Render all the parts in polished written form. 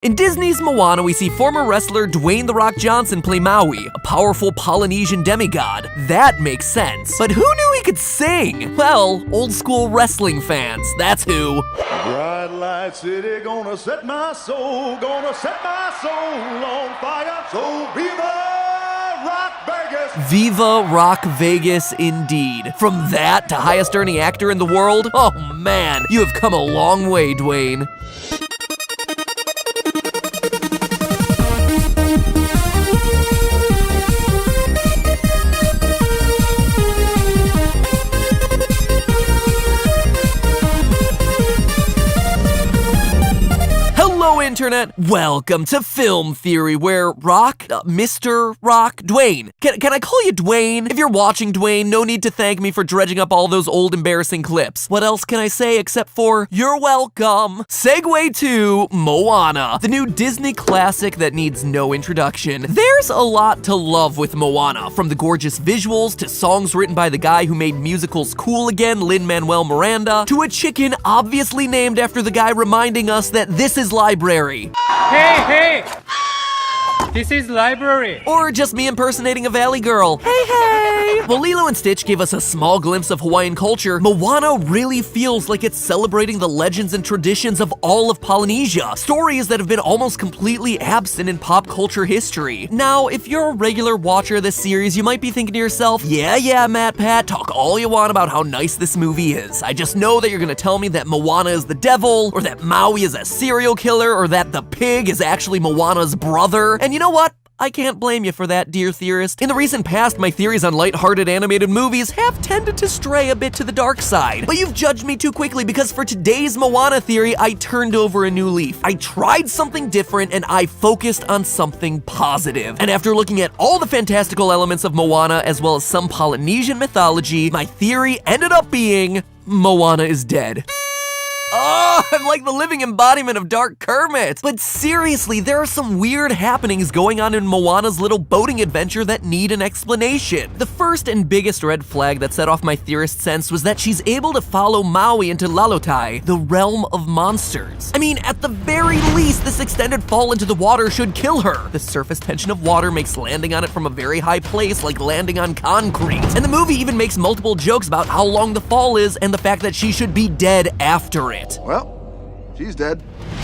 In Disney's Moana, we see former wrestler Dwayne "The Rock" Johnson play Maui, a powerful Polynesian demigod. That makes sense. But who knew he could sing? Well, old school wrestling fans, that's who. Bright light city, gonna set my soul on fire. So viva Rock Vegas! Viva Rock Vegas indeed. From that to highest earning actor in the world? Oh man, you have come a long way, Dwayne. Hello, Internet. Welcome to Film Theory, where Mr. Rock, Dwayne. Can I call you Dwayne? If you're watching, Dwayne, no need to thank me for dredging up all those old embarrassing clips. What else can I say except for, you're welcome. Segue to Moana, the new Disney classic that needs no introduction. There's a lot to love with Moana, from the gorgeous visuals to songs written by the guy who made musicals cool again, Lin-Manuel Miranda, to a chicken obviously named after the guy reminding us that this is library. Hey! This is library. Or just me impersonating a valley girl. Hey! While Lilo and Stitch give us a small glimpse of Hawaiian culture, Moana really feels like it's celebrating the legends and traditions of all of Polynesia, stories that have been almost completely absent in pop culture history. Now, if you're a regular watcher of this series, you might be thinking to yourself, yeah, Matt Pat, talk all you want about how nice this movie is. I just know that you're gonna tell me that Moana is the devil, or that Maui is a serial killer, or that the pig is actually Moana's brother. And you know what? I can't blame you for that, dear theorist. In the recent past, my theories on lighthearted animated movies have tended to stray a bit to the dark side. But you've judged me too quickly because for today's Moana theory, I turned over a new leaf. I tried something different and I focused on something positive. And after looking at all the fantastical elements of Moana as well as some Polynesian mythology, my theory ended up being Moana is dead. Oh, I'm like the living embodiment of Dark Kermit. But seriously, there are some weird happenings going on in Moana's little boating adventure that need an explanation. The first and biggest red flag that set off my theorist sense was that she's able to follow Maui into Lalotai, the realm of monsters. I mean, at the very least, this extended fall into the water should kill her. The surface tension of water makes landing on it from a very high place like landing on concrete. And the movie even makes multiple jokes about how long the fall is and the fact that she should be dead after it. Well, she's dead.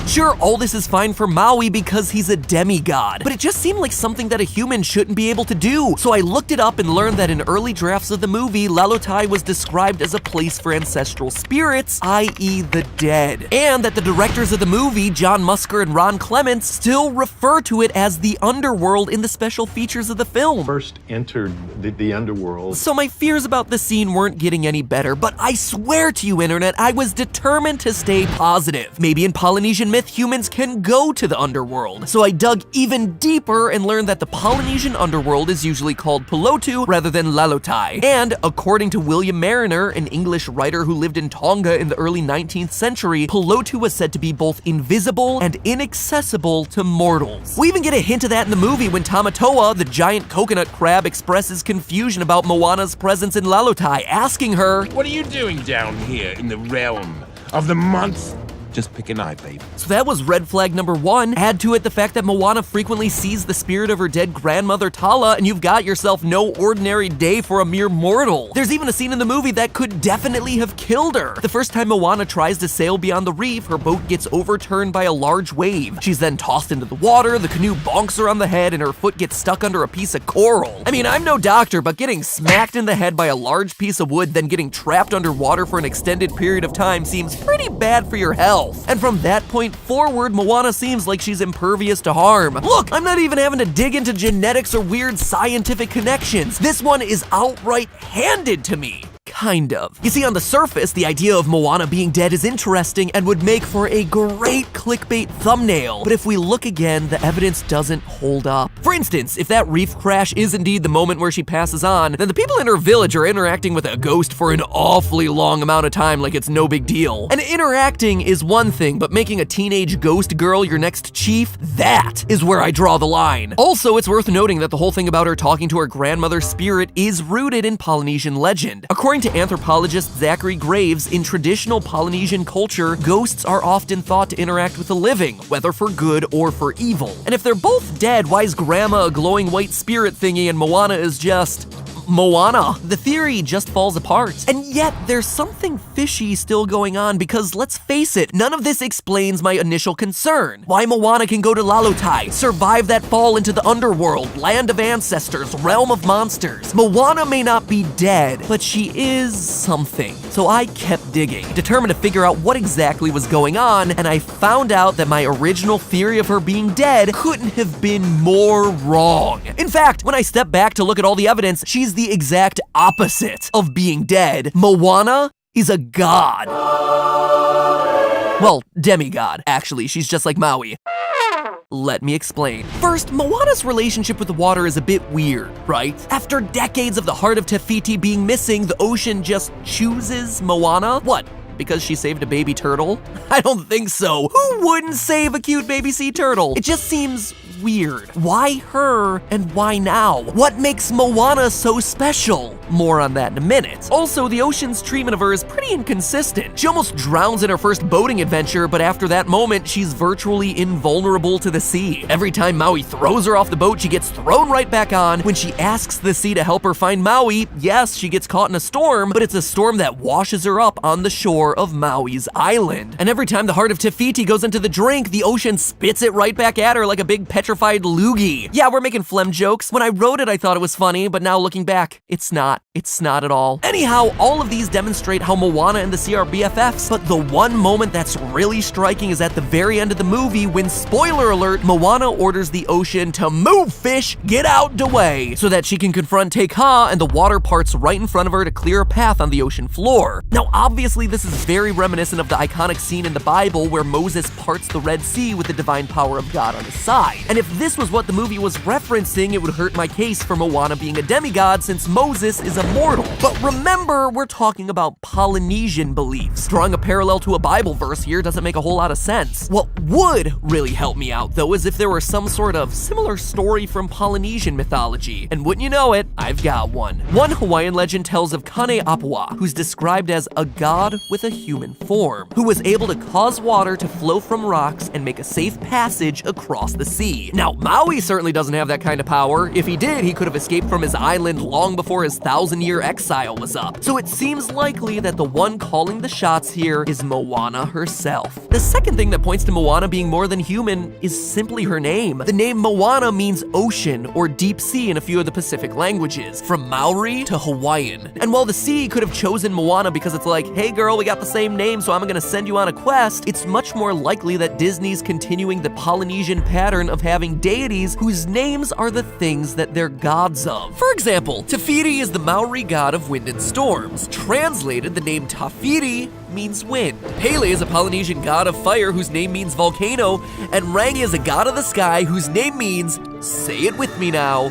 Sure, all this is fine for Maui because he's a demigod, but it just seemed like something that a human shouldn't be able to do. So I looked it up and learned that in early drafts of the movie, Lalotai was described as a place for ancestral spirits, i.e. the dead. And that the directors of the movie, John Musker and Ron Clements, still refer to it as the underworld in the special features of the film. First entered the underworld. So my fears about the scene weren't getting any better, but I swear to you, Internet, I was determined to stay positive. Maybe in Polynesian myth, humans can go to the underworld. So I dug even deeper and learned that the Polynesian underworld is usually called Pelotu rather than Lalotai. And according to William Mariner, an English writer who lived in Tonga in the early 19th century, Pelotu was said to be both invisible and inaccessible to mortals. We even get a hint of that in the movie when Tamatoa, the giant coconut crab, expresses confusion about Moana's presence in Lalotai, asking her, "What are you doing down here in the realm of the month?" Just pick an eye, babe. So that was red flag number one. Add to it the fact that Moana frequently sees the spirit of her dead grandmother Tala, and you've got yourself no ordinary day for a mere mortal. There's even a scene in the movie that could definitely have killed her. The first time Moana tries to sail beyond the reef, her boat gets overturned by a large wave. She's then tossed into the water, the canoe bonks her on the head, and her foot gets stuck under a piece of coral. I mean, I'm no doctor, but getting smacked in the head by a large piece of wood, then getting trapped underwater for an extended period of time seems pretty bad for your health. And from that point forward, Moana seems like she's impervious to harm. Look, I'm not even having to dig into genetics or weird scientific connections. This one is outright handed to me. Kind of. You see, on the surface, the idea of Moana being dead is interesting and would make for a great clickbait thumbnail. But if we look again, the evidence doesn't hold up. For instance, if that reef crash is indeed the moment where she passes on, then the people in her village are interacting with a ghost for an awfully long amount of time like it's no big deal. And interacting is one thing, but making a teenage ghost girl your next chief, that is where I draw the line. Also, it's worth noting that the whole thing about her talking to her grandmother's spirit is rooted in Polynesian legend. According to anthropologist Zachary Graves, in traditional Polynesian culture, ghosts are often thought to interact with the living, whether for good or for evil. And if they're both dead, why is Grandma a glowing white spirit thingy and Moana is just Moana? The theory just falls apart. And yet, there's something fishy still going on because, let's face it, none of this explains my initial concern. Why Moana can go to Lalotai, survive that fall into the underworld, land of ancestors, realm of monsters. Moana may not be dead, but she is something. So I kept digging, determined to figure out what exactly was going on, and I found out that my original theory of her being dead couldn't have been more wrong. In fact, when I stepped back to look at all the evidence, she's the exact opposite of being dead. Moana is a god. Well, demigod, actually. She's just like Maui. Let me explain. First, Moana's relationship with the water is a bit weird, right? After decades of the heart of Te Fiti being missing, the ocean just chooses Moana? What? Because she saved a baby turtle? I don't think so. Who wouldn't save a cute baby sea turtle? It just seems weird. Why her and why now? What makes Moana so special? More on that in a minute. Also, the ocean's treatment of her is pretty inconsistent. She almost drowns in her first boating adventure, but after that moment, she's virtually invulnerable to the sea. Every time Maui throws her off the boat, she gets thrown right back on. When she asks the sea to help her find Maui, yes, she gets caught in a storm, but it's a storm that washes her up on the shore of Maui's island. And every time the heart of Te Fiti goes into the drink, the ocean spits it right back at her like a big petrified loogie. Yeah, we're making phlegm jokes. When I wrote it, I thought it was funny, but now looking back, it's not. It's not at all. Anyhow, all of these demonstrate how Moana and the sea are BFFs, but the one moment that's really striking is at the very end of the movie when, spoiler alert, Moana orders the ocean to move, fish, get out the way, so that she can confront Te Ka and the water parts right in front of her to clear a path on the ocean floor. Now, obviously, this is very reminiscent of the iconic scene in the Bible where Moses parts the Red Sea with the divine power of God on his side. And if this was what the movie was referencing, it would hurt my case for Moana being a demigod since Moses is a mortal. But remember, we're talking about Polynesian beliefs. Drawing a parallel to a Bible verse here doesn't make a whole lot of sense. What would really help me out, though, is if there were some sort of similar story from Polynesian mythology. And wouldn't you know it, I've got one. One Hawaiian legend tells of Kane Apua, who's described as a god with a human form, who was able to cause water to flow from rocks and make a safe passage across the sea. Now, Maui certainly doesn't have that kind of power. If he did, he could have escaped from his island long before his 1,000-year exile was up. So it seems likely that the one calling the shots here is Moana herself. The second thing that points to Moana being more than human is simply her name. The name Moana means ocean or deep sea in a few of the Pacific languages, from Maori to Hawaiian. And while the sea could have chosen Moana because it's like, hey girl, we got the same name, so I'm gonna send you on a quest, it's much more likely that Disney's continuing the Polynesian pattern of having deities whose names are the things that they're gods of. For example, Te Fiti is the Maori god of wind and storms. Translated, the name Tafiti means wind. Pele is a Polynesian god of fire whose name means volcano, and Rangi is a god of the sky whose name means, say it with me now,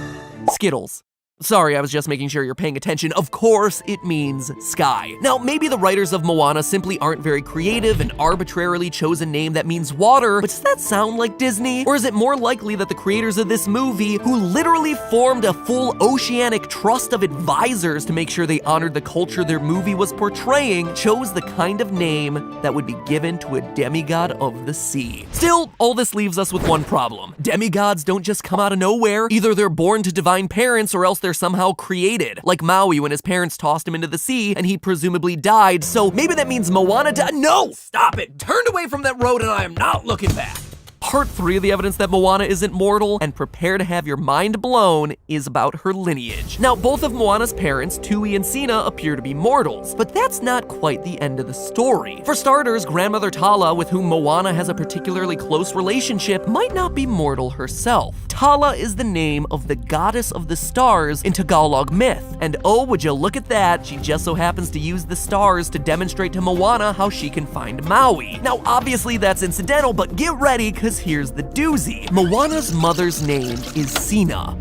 Skittles. Sorry, I was just making sure you're paying attention. Of course, it means sky. Now, maybe the writers of Moana simply aren't very creative and arbitrarily chose a name that means water, but does that sound like Disney? Or is it more likely that the creators of this movie, who literally formed a full oceanic trust of advisors to make sure they honored the culture their movie was portraying, chose the kind of name that would be given to a demigod of the sea? Still, all this leaves us with one problem. Demigods don't just come out of nowhere. Either they're born to divine parents or else they're somehow created, like Maui when his parents tossed him into the sea and he presumably died, so maybe that means Moana No! Stop it! Turned away from that road and I am not looking back! Part 3 of the evidence that Moana isn't mortal, and prepare to have your mind blown, is about her lineage. Now, both of Moana's parents, Tui and Sina, appear to be mortals, but that's not quite the end of the story. For starters, grandmother Tala, with whom Moana has a particularly close relationship, might not be mortal herself. Tala is the name of the goddess of the stars in Tagalog myth, and oh, would you look at that, she just so happens to use the stars to demonstrate to Moana how she can find Maui. Now, obviously that's incidental, but get ready, cause Because here's the doozy. Moana's mother's name is Sina.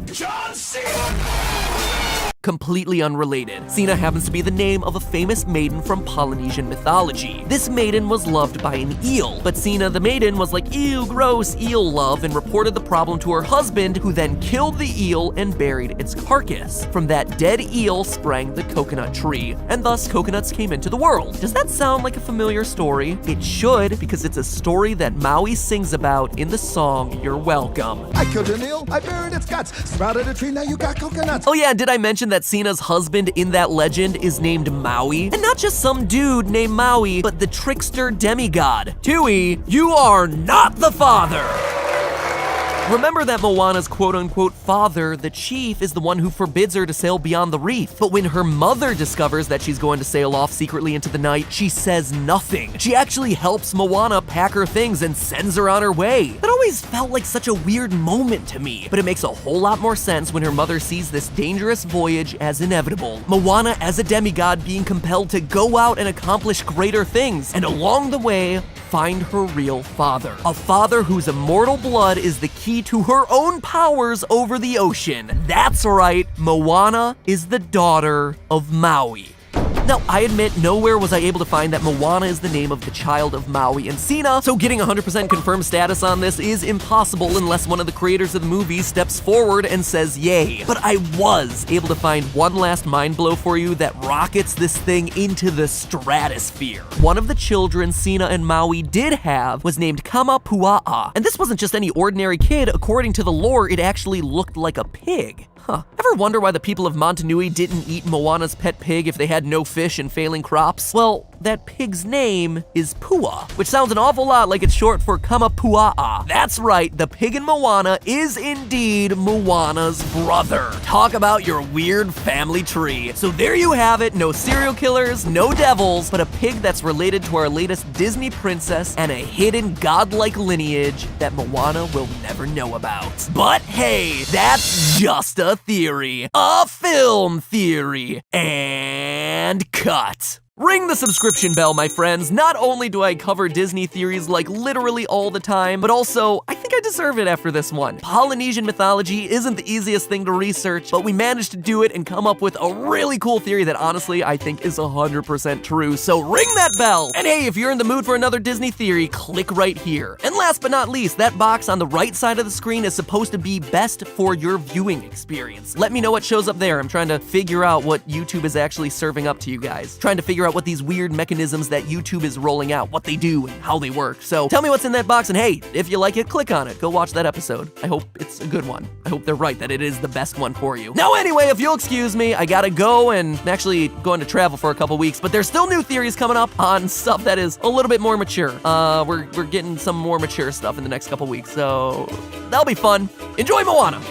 Completely unrelated. Sina happens to be the name of a famous maiden from Polynesian mythology. This maiden was loved by an eel, but Sina the maiden was like, ew, gross, eel love, and reported the problem to her husband, who then killed the eel and buried its carcass. From that dead eel sprang the coconut tree, and thus coconuts came into the world. Does that sound like a familiar story? It should, because it's a story that Maui sings about in the song You're Welcome. I killed an eel, I buried its guts. Sprouted a tree, now you got coconuts. Oh yeah, did I mention that Sina's husband in that legend is named Maui? And not just some dude named Maui, but the trickster demigod. Tui, you are not the father! Remember that Moana's quote-unquote father, the chief, is the one who forbids her to sail beyond the reef. But when her mother discovers that she's going to sail off secretly into the night, she says nothing. She actually helps Moana pack her things and sends her on her way. That always felt like such a weird moment to me, but it makes a whole lot more sense when her mother sees this dangerous voyage as inevitable. Moana as a demigod being compelled to go out and accomplish greater things, and along the way, find her real father. A father whose immortal blood is the key to her own powers over the ocean. That's right, Moana is the daughter of Maui. Now, I admit, nowhere was I able to find that Moana is the name of the child of Maui and Sina, so getting 100% confirmed status on this is impossible unless one of the creators of the movie steps forward and says yay. But I was able to find one last mind blow for you that rockets this thing into the stratosphere. One of the children Sina and Maui did have was named Kamapua'a, and this wasn't just any ordinary kid. According to the lore, it actually looked like a pig. Huh. Ever wonder why the people of Montanui didn't eat Moana's pet pig if they had no fish and failing crops? Well, that pig's name is Pua, which sounds an awful lot like it's short for Kamapua'a. That's right, the pig in Moana is indeed Moana's brother. Talk about your weird family tree. So there you have it, no serial killers, no devils, but a pig that's related to our latest Disney princess and a hidden godlike lineage that Moana will never know about. But hey, that's just a theory. A film theory. And cut. Ring the subscription bell, my friends. Not only do I cover Disney theories like literally all the time, but also, I think I deserve it after this one. Polynesian mythology isn't the easiest thing to research, but we managed to do it and come up with a really cool theory that honestly I think is 100% true, so ring that bell! And hey, if you're in the mood for another Disney theory, click right here. And last but not least, that box on the right side of the screen is supposed to be best for your viewing experience. Let me know what shows up there. I'm trying to figure out what YouTube is actually serving up to you guys. Trying to figure out what these weird mechanisms that YouTube is rolling out, what they do and how they work. So tell me what's in that box, and hey, if you like it, click on it. Go watch that episode. I hope it's a good one. I hope they're right, that it is the best one for you. Now anyway, if you'll excuse me, I gotta go, and I'm actually going to travel for a couple weeks, but there's still new theories coming up on stuff that is a little bit more mature. We're getting some more mature stuff in the next couple weeks, so that'll be fun. Enjoy Moana!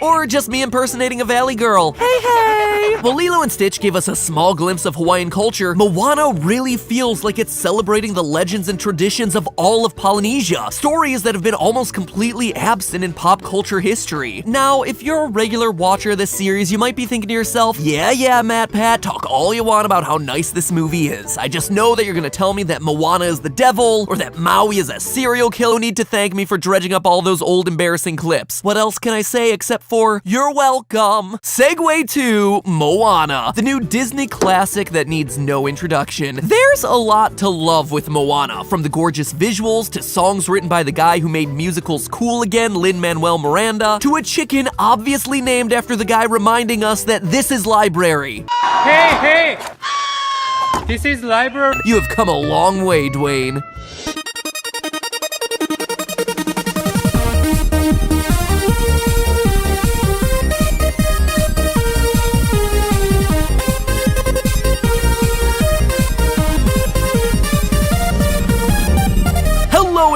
Or just me impersonating a valley girl. Hey, hey! While Lilo and Stitch gave us a small glimpse of Hawaiian culture, Moana really feels like it's celebrating the legends and traditions of all of Polynesia, stories that have been almost completely absent in pop culture history. Now, if you're a regular watcher of this series, you might be thinking to yourself, yeah, Matt Pat, talk all you want about how nice this movie is. I just know that you're gonna tell me that Moana is the devil, or that Maui is a serial killer who need to thank me for dredging up all those old embarrassing clips. What else can I say except for, you're welcome. Segue to Moana, the new Disney classic that needs no introduction. There's a lot to love with Moana, from the gorgeous visuals to songs written by the guy who made musicals cool again, Lin-Manuel Miranda, to a chicken obviously named after the guy reminding us that this is library. Hey! This is library. You have come a long way, Dwayne.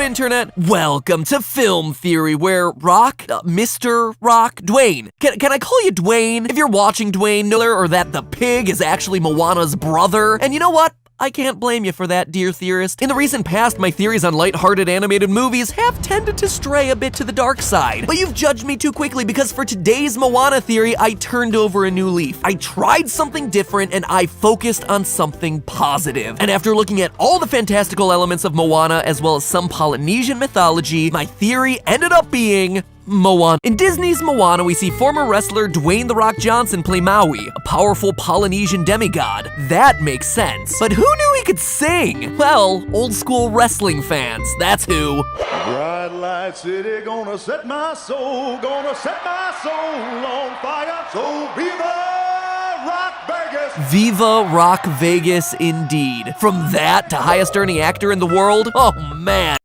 Internet, welcome to Film Theory, where Mr. Rock, Dwayne. Can I call you Dwayne? If you're watching Dwayne Miller, or that the pig is actually Moana's brother. And you know what? I can't blame you for that, dear theorist. In the recent past, my theories on lighthearted animated movies have tended to stray a bit to the dark side. But you've judged me too quickly because for today's Moana theory, I turned over a new leaf. I tried something different and I focused on something positive. And after looking at all the fantastical elements of Moana as well as some Polynesian mythology, my theory ended up being Moana. In Disney's Moana, we see former wrestler Dwayne "The Rock" Johnson play Maui, a powerful Polynesian demigod. That makes sense. But who knew he could sing? Well, old school wrestling fans, that's who. Bright light city gonna set my soul on fire. So viva Rock Vegas! Viva Rock Vegas indeed. From that to highest earning actor in the world, oh man.